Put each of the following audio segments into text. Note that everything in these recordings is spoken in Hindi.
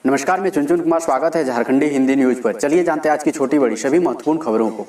नमस्कार, मैं चुनचुन कुमार। स्वागत है झारखंडी हिंदी न्यूज पर। चलिए जानते हैं आज की छोटी बड़ी सभी महत्वपूर्ण खबरों को।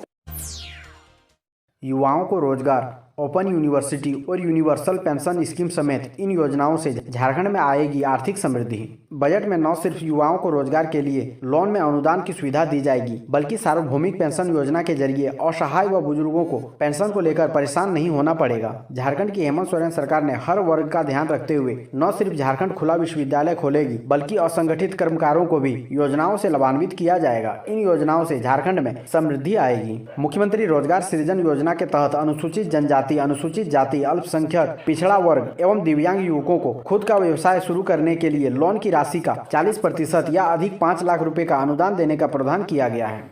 युवाओं को रोजगार, ओपन यूनिवर्सिटी और यूनिवर्सल पेंशन स्कीम समेत इन योजनाओं से झारखंड में आएगी आर्थिक समृद्धि। बजट में न सिर्फ युवाओं को रोजगार के लिए लोन में अनुदान की सुविधा दी जाएगी, बल्कि सार्वभौमिक पेंशन योजना के जरिए असहाय व बुजुर्गों को पेंशन को लेकर परेशान नहीं होना पड़ेगा। झारखंड की हेमंत सोरेन सरकार ने हर वर्ग का ध्यान रखते हुए न सिर्फ झारखंड खुला विश्वविद्यालय खोलेगी, बल्कि असंगठित कर्मकारों को भी योजनाओं से लाभान्वित किया जाएगा। इन योजनाओं से झारखंड में समृद्धि आएगी। मुख्यमंत्री रोजगार सृजन योजना के तहत अनुसूचित जनजाति, अनुसूचित जाति, अल्पसंख्यक, पिछड़ा वर्ग एवं दिव्यांग युवकों को खुद का व्यवसाय शुरू करने के लिए लोन की राशि का 40% या अधिक 5 लाख रुपए का अनुदान देने का प्रावधान किया गया है।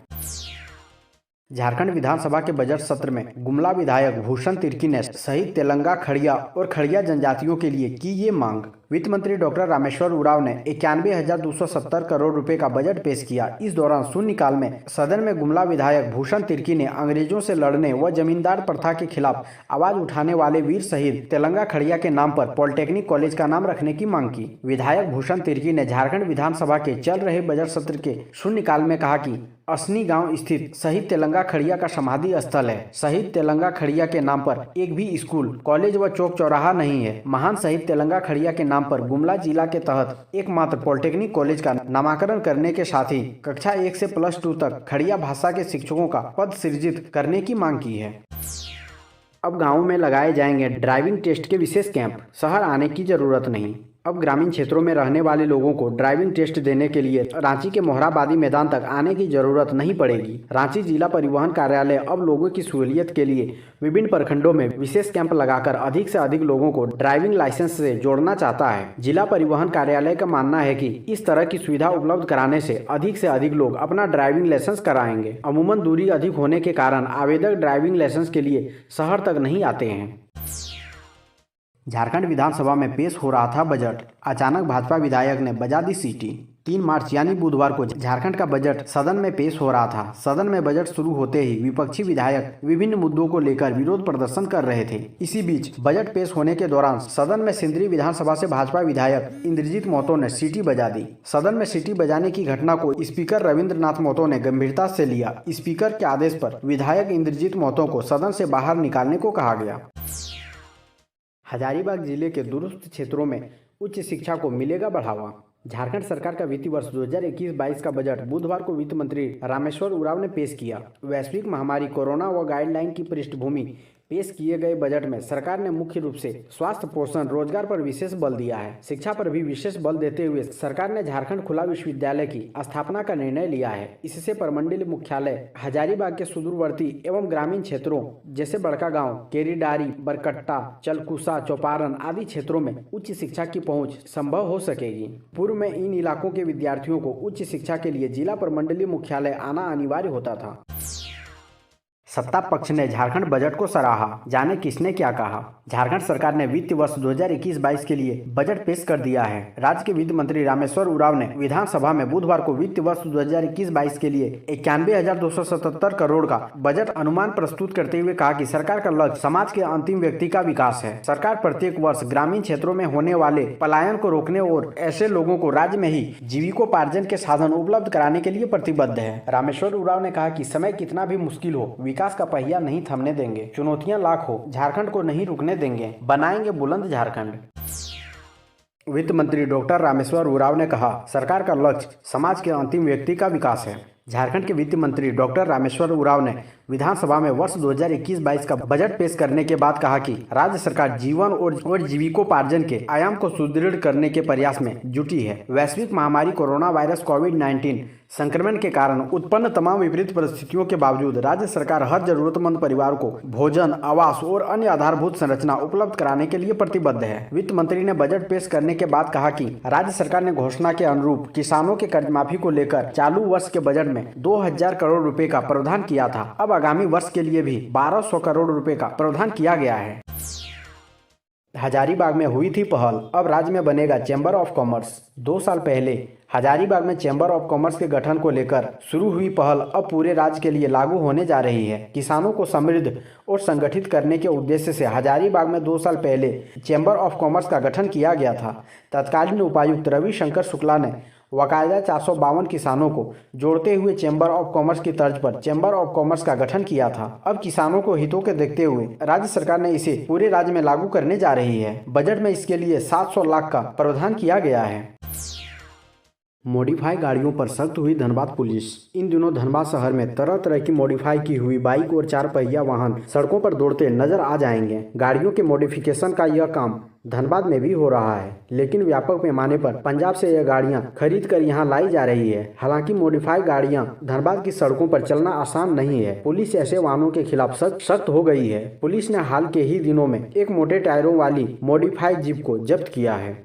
झारखंड विधानसभा के बजट सत्र में गुमला विधायक भूषण तिर्की ने शहीद तेलंगा खड़िया और खड़िया जनजातियों के लिए की ये मांग। वित्त मंत्री डॉक्टर रामेश्वर उरांव ने 91,270 करोड़ रुपए का बजट पेश किया। इस दौरान शून्यकाल में सदन में गुमला विधायक भूषण तिर्की ने अंग्रेजों से लड़ने व जमींदार प्रथा के खिलाफ आवाज उठाने वाले वीर शहीद तेलंगा खड़िया के नाम पर पॉलिटेक्निक कॉलेज का नाम रखने की मांग की। विधायक भूषण तिर्की ने झारखंड विधानसभा के चल रहे बजट सत्र के शून्यकाल में कहा कि असनी गांव स्थित शहीद तेलंगा खड़िया का समाधि स्थल है। शहीद तेलंगा खड़िया के नाम पर एक भी स्कूल, कॉलेज व चौक चौराहा नहीं है। महान शहीद तेलंगा खड़िया के नाम पर गुमला जिला के तहत एकमात्र पॉलिटेक्निक कॉलेज का नामकरण करने के साथ ही कक्षा 1 से +2 तक खड़िया भाषा के शिक्षकों का पद सृजित करने की मांग की है। अब गाँव में लगाए जाएंगे ड्राइविंग टेस्ट के विशेष कैंप। शहर आने की जरूरत नहीं। अब ग्रामीण क्षेत्रों में रहने वाले लोगों को ड्राइविंग टेस्ट देने के लिए रांची के मोहराबादी मैदान तक आने की जरूरत नहीं पड़ेगी। रांची जिला परिवहन कार्यालय अब लोगों की सहूलियत के लिए विभिन्न प्रखंडों में विशेष कैंप लगाकर अधिक से अधिक लोगों को ड्राइविंग लाइसेंस से जोड़ना चाहता है। जिला परिवहन कार्यालय का मानना है कि इस तरह की सुविधा उपलब्ध कराने से अधिक लोग अपना ड्राइविंग लाइसेंस कराएंगे। अमूमन दूरी अधिक होने के कारण आवेदक ड्राइविंग लाइसेंस के लिए शहर तक नहीं आते हैं। झारखंड विधानसभा में पेश हो रहा था बजट। अचानक भाजपा विधायक ने बजा दी सीटी। 3 मार्च यानी बुधवार को झारखंड का बजट सदन में पेश हो रहा था। सदन में बजट शुरू होते ही विपक्षी विधायक विभिन्न मुद्दों को लेकर विरोध प्रदर्शन कर रहे थे। इसी बीच बजट पेश होने के दौरान सदन में सिंदरी विधानसभा से भाजपा विधायक इंद्रजीत महतो ने सीटी बजा दी। सदन में सीटी बजाने की घटना को स्पीकर रविंद्रनाथ महतो ने गंभीरता से लिया। स्पीकर के आदेश पर विधायक इंद्रजीत महतो को सदन से बाहर निकालने को कहा गया। हजारीबाग जिले के दूरस्थ क्षेत्रों में उच्च शिक्षा को मिलेगा बढ़ावा। झारखंड सरकार का वित्तीय वर्ष 2021-22 का बजट बुधवार को वित्त मंत्री रामेश्वर उरांव ने पेश किया। वैश्विक महामारी कोरोना व गाइडलाइन की पृष्ठभूमि पेश किए गए बजट में सरकार ने मुख्य रूप से स्वास्थ्य, पोषण, रोजगार पर विशेष बल दिया है। शिक्षा पर भी विशेष बल देते हुए सरकार ने झारखंड खुला विश्वविद्यालय की स्थापना का निर्णय लिया है। इससे प्रमंडलीय मुख्यालय हजारीबाग के सुदूरवर्ती एवं ग्रामीण क्षेत्रों जैसे बड़का गांव, केरीडारी, बरकट्टा, चलकुसा, चौपारण आदि क्षेत्रों में उच्च शिक्षा की पहुंच संभव हो सकेगी। पूर्व में इन इलाकों के विद्यार्थियों को उच्च शिक्षा के लिए जिला प्रमंडलीय मुख्यालय आना अनिवार्य होता था। सत्ता पक्ष ने झारखंड बजट को सराहा। जाने किसने क्या कहा। झारखंड सरकार ने वित्तीय वर्ष 2021-22 के लिए बजट पेश कर दिया है। राज्य के वित्त मंत्री रामेश्वर उरांव ने विधानसभा में बुधवार को वित्तीय वर्ष 2021-22 के लिए 91,277 करोड़ का बजट अनुमान प्रस्तुत करते हुए कहा कि सरकार का लक्ष्य समाज के अंतिम व्यक्ति का विकास है। सरकार प्रत्येक वर्ष ग्रामीण क्षेत्रों में होने वाले पलायन को रोकने और ऐसे लोगों को राज्य में ही जीविकोपार्जन के साधन उपलब्ध कराने के लिए प्रतिबद्ध है। रामेश्वर उरांव ने कहा कि समय कितना भी मुश्किल हो, विकास का पहिया नहीं थमने देंगे। चुनौतियां लाख हो, झारखंड को नहीं रुकने देंगे। बनाएंगे बुलंद झारखंड। वित्त मंत्री डॉक्टर रामेश्वर उरांव ने कहा, सरकार का लक्ष्य समाज के अंतिम व्यक्ति का विकास है। झारखंड के वित्त मंत्री डॉक्टर रामेश्वर उरांव ने विधानसभा में वर्ष 2021-22 का बजट पेश करने के बाद कहा कि राज्य सरकार जीवन और जीविकोपार्जन के आयाम को सुदृढ़ करने के प्रयास में जुटी है। वैश्विक महामारी कोरोना वायरस कोविड-19 संक्रमण के कारण उत्पन्न तमाम विपरीत परिस्थितियों के बावजूद राज्य सरकार हर जरूरतमंद परिवार को भोजन, आवास और अन्य आधारभूत संरचना उपलब्ध कराने के लिए प्रतिबद्ध है। वित्त मंत्री ने बजट पेश करने के बाद कहा कि राज्य सरकार ने घोषणा के अनुरूप किसानों के कर्ज माफी को लेकर चालू वर्ष के बजट में 2,000 करोड़ रुपए का प्रावधान किया था। अब आगामी वर्ष के लिए भी 1,200 करोड़ रुपए का प्रावधान किया गया है। हजारीबाग में हुई थी पहल, अब राज्य में बनेगा चैम्बर ऑफ कॉमर्स। 2 साल पहले हजारीबाग में चैम्बर ऑफ कॉमर्स के गठन को लेकर शुरू हुई पहल अब पूरे राज्य के लिए लागू होने जा रही है। किसानों को समृद्ध और संगठित करने के उद्देश्य से हजारीबाग में 2 साल पहले चैम्बर ऑफ कॉमर्स का गठन किया गया था। तत्कालीन उपायुक्त रविशंकर शुक्ला ने वकायदा 452 किसानों को जोड़ते हुए चैम्बर ऑफ कॉमर्स की तर्ज पर चैम्बर ऑफ कॉमर्स का गठन किया था। अब किसानों को हितों के देखते हुए राज्य सरकार ने इसे पूरे राज्य में लागू करने जा रही है। बजट में इसके लिए 700 लाख का प्रावधान किया गया है। मॉडिफाई गाड़ियों पर सख्त हुई धनबाद पुलिस। इन दिनों धनबाद शहर में तरह तरह की मॉडिफाई की हुई बाइक और 4 पहिया वाहन सड़कों पर दौड़ते नजर आ जाएंगे। गाड़ियों के मॉडिफिकेशन का यह काम धनबाद में भी हो रहा है, लेकिन व्यापक पैमाने पर पंजाब से यह गाड़ियां खरीद कर यहां लाई जा रही है। हालांकि मॉडिफाई गाड़ियां धनबाद की सड़कों पर चलना आसान नहीं है। पुलिस ऐसे वाहनों के खिलाफ सख्त हो गई है। पुलिस ने हाल के ही दिनों में एक मोटे टायरों वाली मॉडिफाई जीप को जब्त किया है।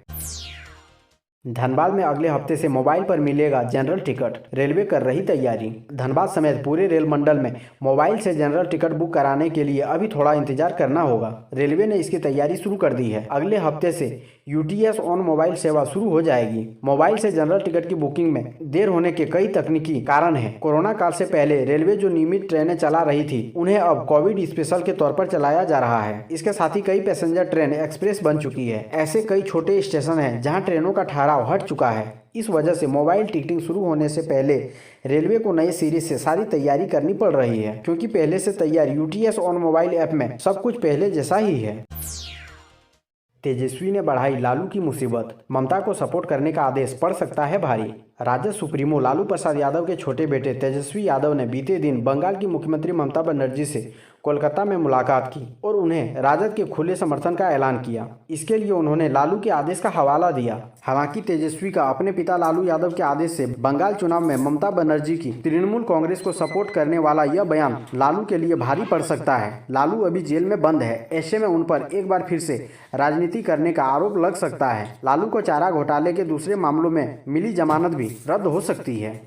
धनबाद में अगले हफ्ते से मोबाइल पर मिलेगा जनरल टिकट, रेलवे कर रही तैयारी। धनबाद समेत पूरे रेल मंडल में मोबाइल से जनरल टिकट बुक कराने के लिए अभी थोड़ा इंतजार करना होगा। रेलवे ने इसकी तैयारी शुरू कर दी है। अगले हफ्ते से यूटीएस ऑन मोबाइल सेवा शुरू हो जाएगी। मोबाइल से जनरल टिकट की बुकिंग में देर होने के कई तकनीकी कारण हैं। कोरोना काल से पहले रेलवे जो नियमित ट्रेनें चला रही थी, उन्हें अब कोविड स्पेशल के तौर पर चलाया जा रहा है। इसके साथ ही कई पैसेंजर ट्रेन एक्सप्रेस बन चुकी है। ऐसे कई छोटे स्टेशन हैं जहां ट्रेनों का ठहराव हट चुका है। इस वजह से मोबाइल टिकटिंग शुरू होने से पहले रेलवे को नए सिरे से सारी तैयारी करनी पड़ रही है, क्योंकि पहले से तैयार यूटीएस ऑन मोबाइल ऐप में सब कुछ पहले जैसा ही है। तेजस्वी ने बढ़ाई लालू की मुसीबत, ममता को सपोर्ट करने का आदेश पड़ सकता है भारी। राजद सुप्रीमो लालू प्रसाद यादव के छोटे बेटे तेजस्वी यादव ने बीते दिन बंगाल की मुख्यमंत्री ममता बनर्जी से कोलकाता में मुलाकात की और उन्हें राजद के खुले समर्थन का ऐलान किया। इसके लिए उन्होंने लालू के आदेश का हवाला दिया। हालांकि तेजस्वी का अपने पिता लालू यादव के आदेश से बंगाल चुनाव में ममता बनर्जी की तृणमूल कांग्रेस को सपोर्ट करने वाला यह बयान लालू के लिए भारी पड़ सकता है। लालू अभी जेल में बंद है, ऐसे में उन पर एक बार फिर से राजनीति करने का आरोप लग सकता है। लालू को चारा घोटाले के दूसरे मामलों में मिली जमानत भी रद्द हो सकती है।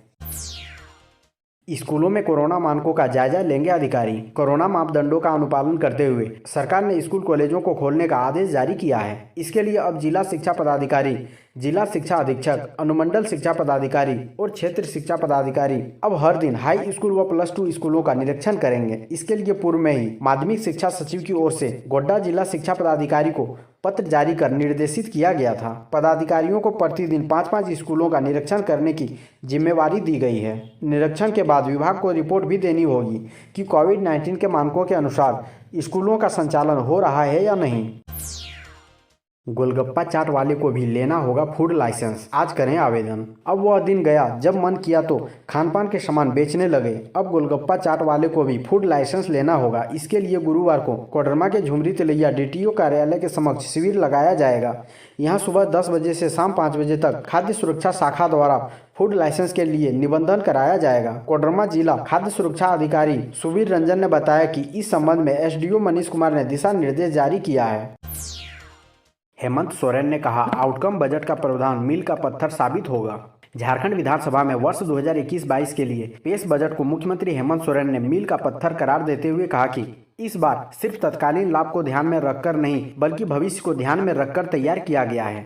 स्कूलों में कोरोना मानकों का जायजा लेंगे अधिकारी। कोरोना मापदंडों का अनुपालन करते हुए सरकार ने स्कूल कॉलेजों को खोलने का आदेश जारी किया है। इसके लिए अब जिला शिक्षा पदाधिकारी, जिला शिक्षा अधीक्षक, अनुमंडल शिक्षा पदाधिकारी और क्षेत्र शिक्षा पदाधिकारी अब हर दिन हाई स्कूल व +2 स्कूलों का निरीक्षण करेंगे। इसके लिए पूर्व में ही माध्यमिक शिक्षा सचिव की ओर से गोड्डा जिला शिक्षा पदाधिकारी को पत्र जारी कर निर्देशित किया गया था। पदाधिकारियों को प्रतिदिन 5-5 स्कूलों का निरीक्षण करने की जिम्मेवारी दी गई है। निरीक्षण के बाद विभाग को रिपोर्ट भी देनी होगी कि कोविड-19 के मानकों के अनुसार स्कूलों का संचालन हो रहा है या नहीं। गोलगप्पा चाट वाले को भी लेना होगा फूड लाइसेंस, आज करें आवेदन। अब वह दिन गया जब मन किया तो खान पान के सामान बेचने लगे। अब गोलगप्पा चाट वाले को भी फूड लाइसेंस लेना होगा। इसके लिए गुरुवार को कोडरमा के झुमरी तिलैया डीटीओ कार्यालय के समक्ष शिविर लगाया जाएगा। यहाँ सुबह 10 बजे से शाम 5 बजे तक खाद्य सुरक्षा शाखा द्वारा फूड लाइसेंस के लिए निबंधन कराया जाएगा। कोडरमा जिला खाद्य सुरक्षा अधिकारी सुबीर रंजन ने बताया कि इस संबंध में एसडीओ मनीष कुमार ने दिशा निर्देश जारी किया है। हेमंत सोरेन ने कहा, आउटकम बजट का प्रावधान मील का पत्थर साबित होगा। झारखंड विधानसभा में वर्ष 2021-22 के लिए पेश बजट को मुख्यमंत्री हेमंत सोरेन ने मील का पत्थर करार देते हुए कहा कि इस बार सिर्फ तत्कालीन लाभ को ध्यान में रखकर नहीं, बल्कि भविष्य को ध्यान में रखकर तैयार किया गया है।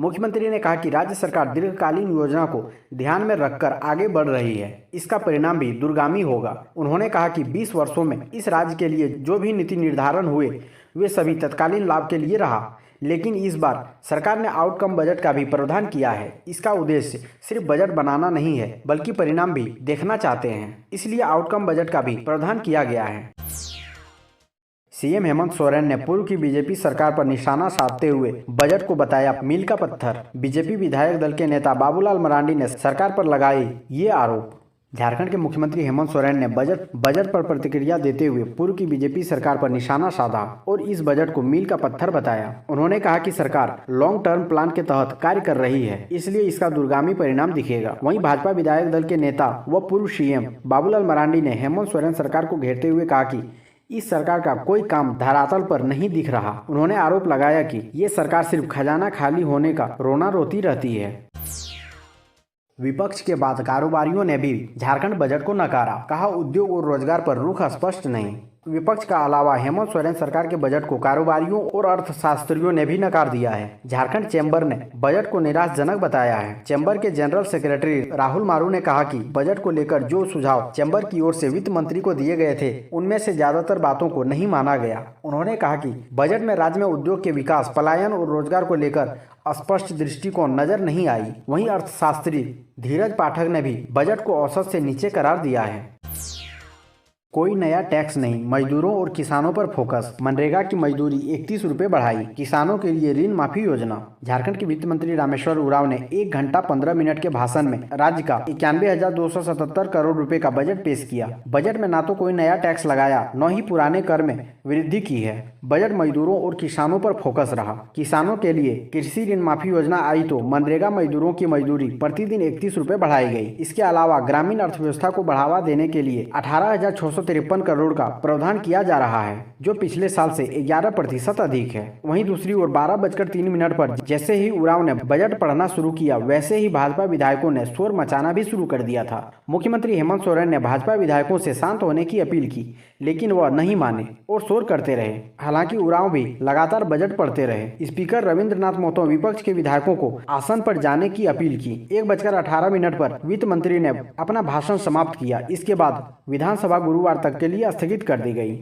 मुख्यमंत्री ने कहा कि राज्य सरकार दीर्घकालीन योजना को ध्यान में रखकर आगे बढ़ रही है। इसका परिणाम भी दूरगामी होगा। उन्होंने कहा कि 20 वर्षों में इस राज्य के लिए जो भी नीति निर्धारण हुए वे सभी तत्कालीन लाभ के लिए रहा, लेकिन इस बार सरकार ने आउटकम बजट का भी प्रावधान किया है। इसका उद्देश्य सिर्फ बजट बनाना नहीं है, बल्कि परिणाम भी देखना चाहते हैं, इसलिए आउटकम बजट का भी प्रावधान किया गया है। सीएम हेमंत सोरेन ने पूर्व की बीजेपी सरकार पर निशाना साधते हुए बजट को बताया मील का पत्थर। बीजेपी विधायक दल के नेता बाबूलाल मरांडी ने सरकार पर लगाए ये आरोप। झारखंड के मुख्यमंत्री हेमंत सोरेन ने बजट पर प्रतिक्रिया देते हुए पूर्व की बीजेपी सरकार पर निशाना साधा और इस बजट को मील का पत्थर बताया। उन्होंने कहा कि सरकार लॉन्ग टर्म प्लान के तहत कार्य कर रही है, इसलिए इसका दूरगामी परिणाम दिखेगा। वहीं भाजपा विधायक दल के नेता व पूर्व सीएम बाबूलाल मरांडी ने हेमंत सोरेन सरकार को घेरते हुए कहा कि इस सरकार का कोई काम धरातल पर नहीं दिख रहा। उन्होंने आरोप लगाया कि ये सरकार सिर्फ खजाना खाली होने का रोना रोती रहती है। विपक्ष के बाद कारोबारियों ने भी झारखंड बजट को नकारा। कहा, उद्योग और रोजगार पर रुख स्पष्ट नहीं। विपक्ष का अलावा हेमंत सोरेन सरकार के बजट को कारोबारियों और अर्थशास्त्रियों ने भी नकार दिया है। झारखंड चैम्बर ने बजट को निराशाजनक बताया है। चैम्बर के जनरल सेक्रेटरी राहुल मारू ने कहा कि बजट को लेकर जो सुझाव चैम्बर की ओर से वित्त मंत्री को दिए गए थे, उनमें से ज्यादातर बातों को नहीं माना गया। उन्होंने कहा कि बजट में राज्य में उद्योग के विकास, पलायन और रोजगार को लेकर स्पष्ट दृष्टिकोण नजर नहीं आई। वहीं अर्थशास्त्री धीरज पाठक ने भी बजट को औसत से नीचे करार दिया है। कोई नया टैक्स नहीं, मजदूरों और किसानों पर फोकस। मनरेगा की मजदूरी 31 रुपए बढ़ाई, किसानों के लिए ऋण माफी योजना। झारखंड के वित्त मंत्री रामेश्वर उरांव ने 1 घंटा 15 मिनट के भाषण में राज्य का 91,277 करोड़ रुपए का बजट पेश किया। बजट में न तो कोई नया टैक्स लगाया, न ही पुराने कर में वृद्धि की है। बजट मजदूरों और किसानों पर फोकस रहा। किसानों के लिए कृषि ऋण माफी योजना आई तो मनरेगा मजदूरों की मजदूरी प्रतिदिन 31 रुपए बढ़ाई गई। इसके अलावा ग्रामीण अर्थव्यवस्था को बढ़ावा देने के लिए 18,653 करोड़ का प्रावधान किया जा रहा है, जो पिछले साल से 11% अधिक है। वहीं दूसरी ओर 12:03 पर जैसे ही उरांव ने बजट पढ़ना शुरू किया, वैसे ही भाजपा विधायकों ने शोर मचाना भी शुरू कर दिया था। मुख्यमंत्री हेमंत सोरेन ने भाजपा विधायकों से शांत होने की अपील की, लेकिन वह नहीं माने और शोर करते रहे। हालांकि उरांव भी लगातार बजट पढ़ते रहे। स्पीकर रविंद्रनाथ महतो विपक्ष के विधायकों को आसन पर जाने की अपील की। 1:18 पर वित्त मंत्री ने अपना भाषण समाप्त किया। इसके बाद विधानसभा गुरुवार तक के लिए स्थगित कर दी गई।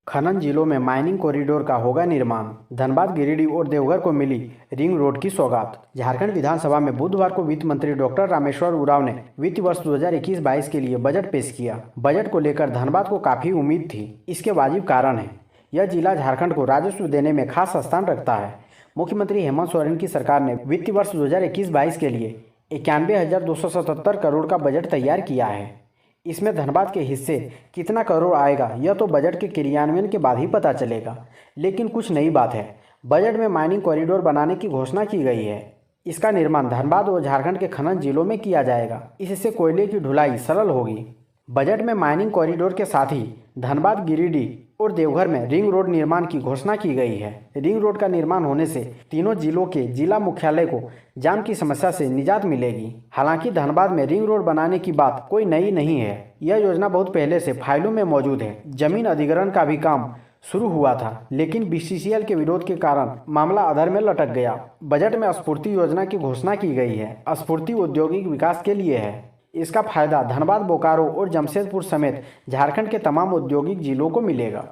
खनन जिलों में माइनिंग कॉरिडोर का होगा निर्माण। धनबाद, गिरिडीह और देवघर को मिली रिंग रोड की सौगात। झारखंड विधानसभा में बुधवार को वित्त मंत्री डॉक्टर रामेश्वर उरांव ने वित्त वर्ष 2021-22 के लिए बजट पेश किया। बजट को लेकर धनबाद को काफी उम्मीद थी। इसके वाजिब कारण है। यह जिला झारखंड को राजस्व देने में खास स्थान रखता है। मुख्यमंत्री हेमंत सोरेन की सरकार ने वित्त वर्ष 2021-22 के लिए 91,277 करोड़ का बजट तैयार किया है। इसमें धनबाद के हिस्से कितना करोड़ आएगा, यह तो बजट के क्रियान्वयन के बाद ही पता चलेगा। लेकिन कुछ नई बात है। बजट में माइनिंग कॉरिडोर बनाने की घोषणा की गई है। इसका निर्माण धनबाद और झारखंड के खनन जिलों में किया जाएगा। इससे कोयले की ढुलाई सरल होगी। बजट में माइनिंग कॉरिडोर के साथ ही धनबाद, गिरिडीह और देवघर में रिंग रोड निर्माण की घोषणा की गई है। रिंग रोड का निर्माण होने से तीनों जिलों के जिला मुख्यालय को जाम की समस्या से निजात मिलेगी। हालांकि धनबाद में रिंग रोड बनाने की बात कोई नई नहीं है। यह योजना बहुत पहले से फाइलों में मौजूद है। जमीन अधिग्रहण का भी काम शुरू हुआ था, लेकिन बीसीसीएल के विरोध के कारण मामला अधर में लटक गया। बजट में स्फूर्ति योजना की घोषणा की गई है। स्फूर्ति औद्योगिक विकास के लिए है। इसका फायदा धनबाद, बोकारो और जमशेदपुर समेत झारखंड के तमाम औद्योगिक जिलों को मिलेगा।